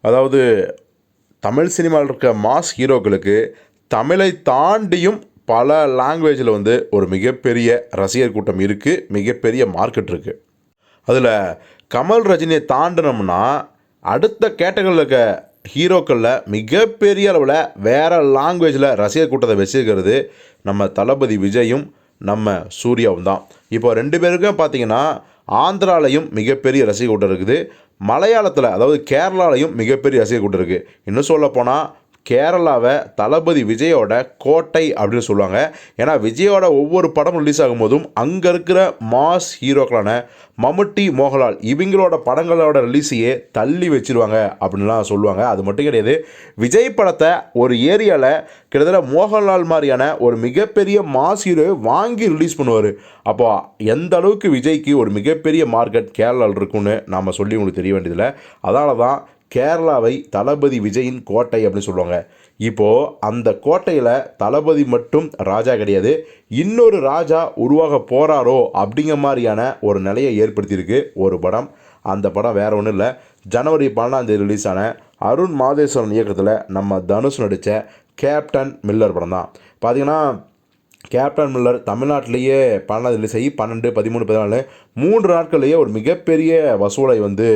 அதாவது தமிழ் சினிமாவில் இருக்க மாஸ் ஹீரோக்களுக்கு தமிழை தாண்டியும் பல லாங்குவேஜில் வந்து ஒரு மிகப்பெரிய ரசிகர் கூட்டம் இருக்குது, மிகப்பெரிய மார்க்கெட் இருக்குது. அதில் கமல் ரஜினியை தாண்டினோம்னா அடுத்த கேட்டகரியில் இருக்க ஹீரோக்களில் மிகப்பெரிய அளவில் வேறு லாங்குவேஜில் ரசிகர் கூட்டத்தை வச்சுருக்கிறது நம்ம தளபதி விஜயும் நம்ம சூர்யாவும் தான். இப்போ 2 பேருக்கும் பார்த்திங்கன்னா ஆந்திராலையும் மிகப்பெரிய ரசிகர் கூட்டம் இருக்குது, மலையாளத்தில் அதாவது கேரளாலையும் மிகப்பெரிய ரசிகர் கூட்டம் இருக்குது. இன்னும் சொல்லப்போனால் கேரளாவை தளபதி விஜயோட கோட்டை அப்படின்னு சொல்லுவாங்க. ஏன்னா விஜயோட ஒவ்வொரு படம் ரிலீஸ் ஆகும்போதும் அங்கே இருக்கிற மாஸ் ஹீரோக்களான மம்முட்டி, மோகன்லால் இவங்களோட படங்களோட ரிலீஸையே தள்ளி வச்சிருவாங்க அப்படின்லாம் சொல்லுவாங்க. அது மட்டும் கிடையாது, விஜய் படத்தை ஒரு ஏரியாவில் கிட்டத்தட்ட மோகன்லால் மாதிரியான ஒரு மிகப்பெரிய மாஸ் ஹீரோவை வாங்கி ரிலீஸ் பண்ணுவார். அப்போ எந்த அளவுக்கு விஜய்க்கு ஒரு மிகப்பெரிய மார்க்கெட் கேரளாவில் இருக்குன்னு நாம் சொல்லி உங்களுக்கு தெரிய வேண்டியதில்லை. அதனால தான் கேரளாவை தளபதி விஜயின் கோட்டை அப்படின்னு சொல்லுவாங்க. இப்போது அந்த கோட்டையில் தளபதி மட்டும் ராஜா கிடையாது, இன்னொரு ராஜா உருவாக போகிறாரோ அப்படிங்கிற மாதிரியான ஒரு நிலையை ஏற்படுத்தியிருக்கு ஒரு படம். அந்த படம் வேறு ஒன்றும் இல்லை, ஜனவரி 12 ரிலீஸ் ஆன அருண் மாதேஸ்வரன் இயக்கத்தில் நம்ம தனுஷ் நடித்த கேப்டன் மில்லர் படம் தான். பார்த்திங்கன்னா கேப்டன் மில்லர் தமிழ்நாட்டிலேயே 12 ரிலீஸ் ஆகி 12, 13, 14 3 நாட்கள்லேயே ஒரு மிகப்பெரிய வசூலை வந்து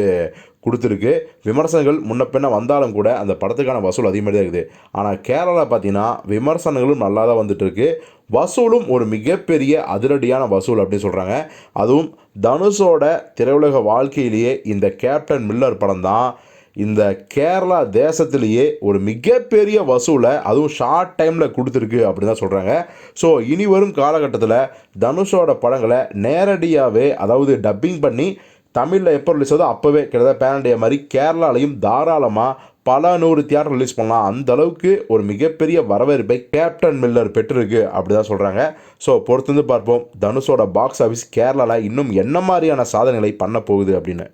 கொடுத்துருக்கு. விமர்சனங்கள் முன்ன பின்ன வந்தாலும் கூட அந்த படத்துக்கான வசூல் அதிகமாக தான் இருக்குது. ஆனால் கேரளாவில் பார்த்தீங்கன்னா விமர்சனங்களும் நல்லா தான் வந்துட்டு இருக்கு, வசூலும் ஒரு மிகப்பெரிய அதிரடியான வசூல் அப்படின்னு சொல்கிறாங்க. அதுவும் தனுஷோட திரையுலக வாழ்க்கையிலேயே இந்த கேப்டன் மில்லர் படம் தான் இந்த கேரளா தேசத்திலேயே ஒரு மிகப்பெரிய வசூலை அதுவும் ஷார்ட் டைமில் கொடுத்துருக்கு அப்படின்னு தான் சொல்கிறாங்க. ஸோ இனி வரும் காலகட்டத்தில் தனுஷோட படங்களை நேரடியாகவே அதாவது டப்பிங் பண்ணி தமிழில் எப்போ ரிலீஸ் ஆகுதோ அப்போவே கிட்டத்தட்ட பேன் இண்டியா மாதிரி கேரளாலையும் தாராளமாக பல 100 தியேட்டர் ரிலீஸ் பண்ணலாம். அந்த அளவுக்கு ஒரு மிகப்பெரிய வரவேற்பை கேப்டன் மில்லர் பெற்றிருக்கு அப்படி தான் சொல்கிறாங்க. ஸோ பொறுத்து வந்து பார்ப்போம் தனுஷோட பாக்ஸ் ஆஃபீஸ் கேரளாவில் இன்னும் என்ன மாதிரியான சாதனைகளை பண்ண போகுது அப்படின்னு.